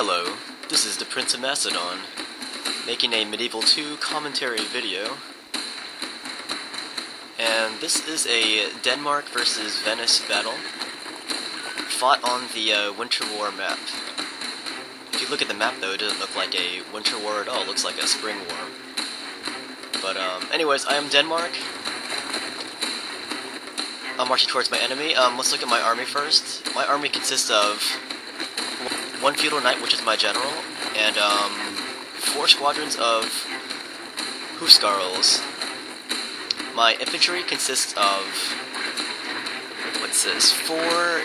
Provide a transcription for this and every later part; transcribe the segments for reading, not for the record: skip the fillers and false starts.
Hello, this is the Prince of Macedon, making a Medieval 2 commentary video. And this is a Denmark versus Venice battle, fought on the Winter War map. If you look at the map though, it doesn't look like a Winter War at all, it looks like a Spring War. But anyways, I am Denmark. I'm marching towards my enemy. Let's look at my army first. My army consists of one feudal knight, which is my general, and 4 squadrons of huskarls. My infantry consists of, what's this, 4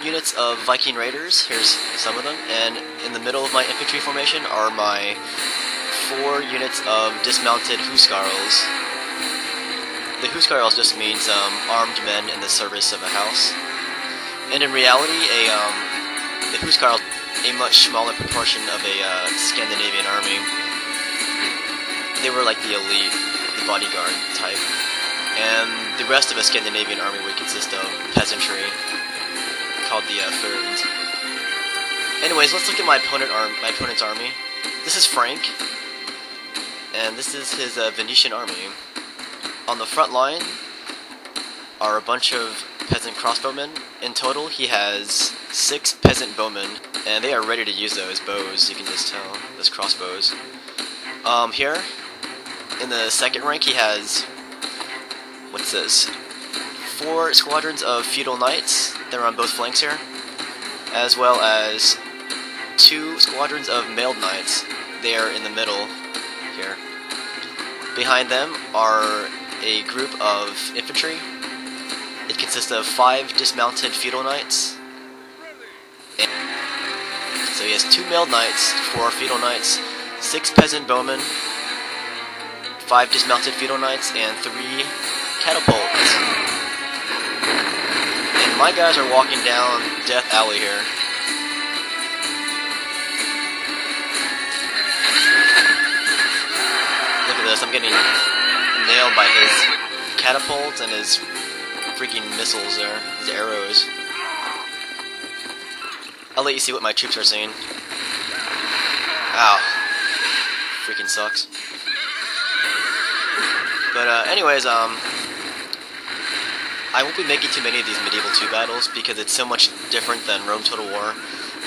units of Viking raiders. Here's some of them, and in the middle of my infantry formation are my 4 units of dismounted huskarls. The huskarls just means armed men in the service of a house, and in reality, the huskarls a much smaller proportion of a Scandinavian army. They were like the elite, the bodyguard type, and the rest of a Scandinavian army would consist of peasantry, called the Thirds. Anyways, let's look at my opponent's army. This is Frank, and this is his Venetian army. On the front line are a bunch of peasant crossbowmen. In total, he has 6 peasant bowmen, and they are ready to use those bows, you can just tell, those crossbows. Here, in the second rank, he has, what's this, 4 squadrons of feudal knights, they're on both flanks here, as well as 2 squadrons of mailed knights, they are in the middle here. Behind them are a group of infantry. It consists of 5 dismounted feudal knights. So he has 2 mailed knights, 4 feudal knights, 6 peasant bowmen, 5 dismounted feudal knights, and 3 catapults. And my guys are walking down Death Alley here. Look at this, I'm getting nailed by his catapults and his freaking missiles there, his arrows. I'll let you see what my troops are seeing. Ow. Freaking sucks. But anyways, I won't be making too many of these Medieval 2 battles because it's so much different than Rome Total War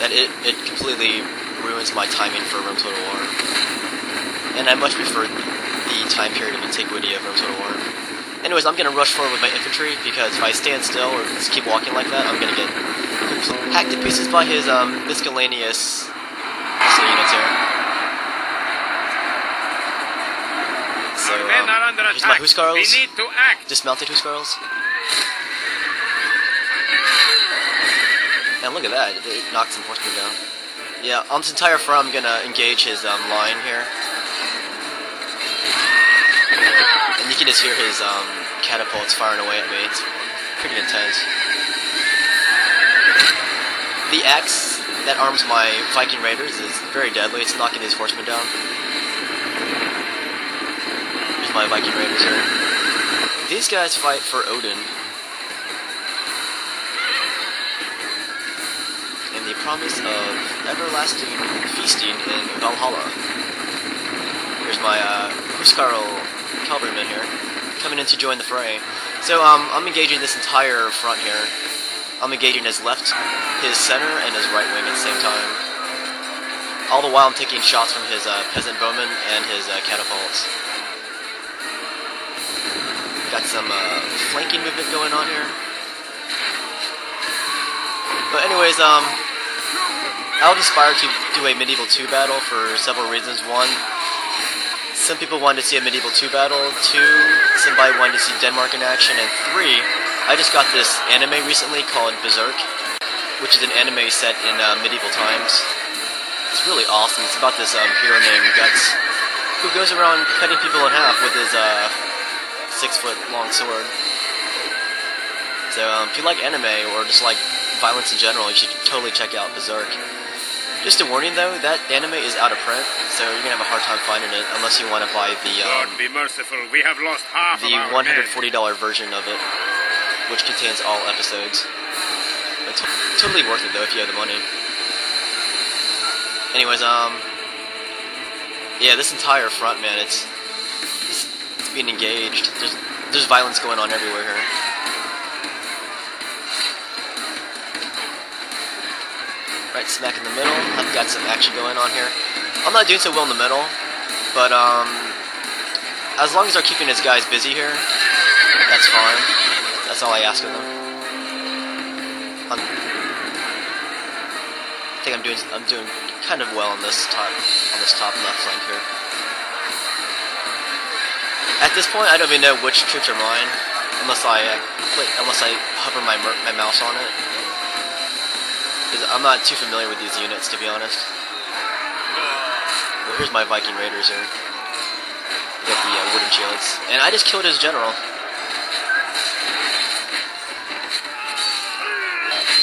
that it completely ruins my timing for Rome Total War. And I much prefer the time period of antiquity of Rome Total War. Anyways, I'm gonna rush forward with my infantry because if I stand still or just keep walking like that, I'm gonna get hacked to pieces by his miscellaneous missile units here. So here's my huskarls, dismounted huskarls. And look at that, it knocked some horsemen down. Yeah, on this entire front, I'm gonna engage his line here. And you can just hear his catapults firing away at me. It's pretty intense. The axe that arms my Viking raiders is very deadly. It's knocking these horsemen down. Here's my Viking raiders here. These guys fight for Odin. And the promise of everlasting feasting in Valhalla. Here's my huskarl cavalrymen here, coming in to join the fray. So I'm engaging this entire front here. I'm engaging his left, his center, and his right wing at the same time. All the while I'm taking shots from his peasant bowmen and his catapults. Got some flanking movement going on here. But anyways, I was inspired to do a Medieval 2 battle for several reasons. One, some people wanted to see a Medieval 2 battle. 2, somebody wanted to see Denmark in action. And 3, I just got this anime recently called Berserk, which is an anime set in medieval times. It's really awesome. It's about this hero named Guts, who goes around cutting people in half with his 6-foot-long sword. So if you like anime, or just like violence in general, you should totally check out Berserk. Just a warning though, that anime is out of print, so you're gonna have a hard time finding it unless you want to buy the Lord be merciful, we have lost half the of our $140 version of it, which contains all episodes. It's totally worth it though if you have the money. Anyways, yeah, this entire front, man, it's being engaged. There's violence going on everywhere here. Right smack in the middle. I've got some action going on here. I'm not doing so well in the middle, but as long as they're keeping his guys busy here, that's fine. That's all I ask of them. I think I'm doing kind of well on this top left flank here. At this point, I don't even know which troops are mine, unless I hover my mouse on it. Because I'm not too familiar with these units, to be honest. Well, here's my Viking Raiders here. With the wooden shields, and I just killed his general.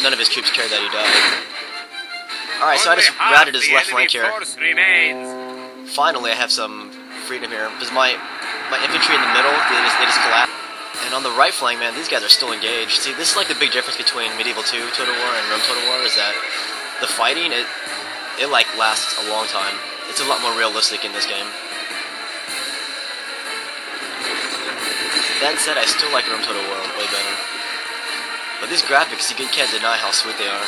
None of his troops cared that he died. Alright, so I just routed his left flank here. Finally, I have some freedom here, because my infantry in the middle, they just collapsed. And on the right flank, man, these guys are still engaged. See, this is like the big difference between Medieval 2 Total War and Rome Total War, is that the fighting, it like lasts a long time. It's a lot more realistic in this game. That said, I still like Rome Total War way better. But these graphics, you can't deny how sweet they are.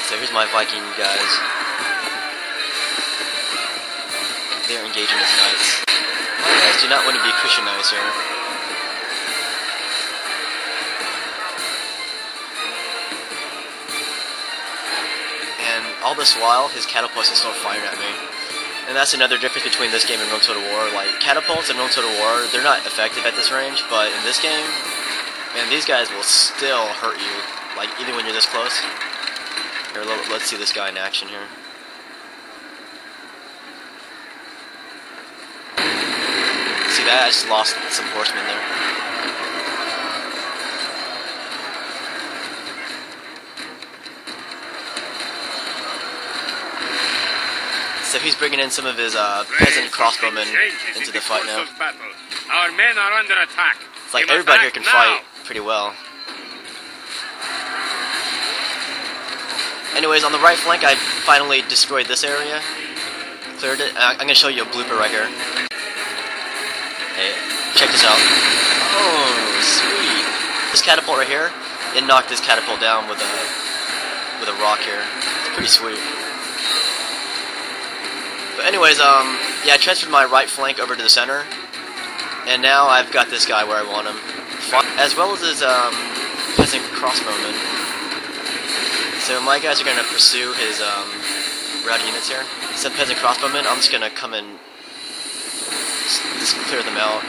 So here's my Viking guys. They're engaging as knights. My guys do not want to be Christianized here. And all this while, his catapults are still firing at me. And that's another difference between this game and Rome Total War. Like, catapults in Rome Total War, they're not effective at this range, but in this game, man, these guys will still hurt you, like, even when you're this close. Here, let's see this guy in action here. See that? I just lost some horsemen there. So he's bringing in some of his peasant crossbowmen into the fight now. Our men are under attack. It's like everybody here can fight pretty well. Anyways, on the right flank, I finally destroyed this area. Cleared it. I'm going to show you a blooper right here. Hey, check this out. Oh, sweet. This catapult right here, it knocked this catapult down with a rock here. It's pretty sweet. But anyways, yeah, I transferred my right flank over to the center, and now I've got this guy where I want him, as well as his peasant crossbowmen. So my guys are going to pursue his routed units here. Some peasant crossbowmen, I'm just going to come and just clear them out.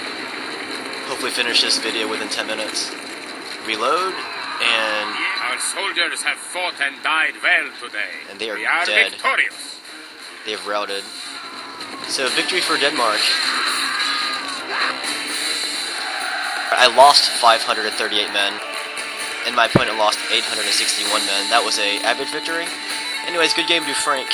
Hopefully finish this video within 10 minutes. Reload, and our soldiers have fought and died well today. And they are dead. Victorious. They have routed. So victory for Denmark. I lost 538 men, and my opponent lost 861 men. That was an average victory. Anyways, good game to Frank.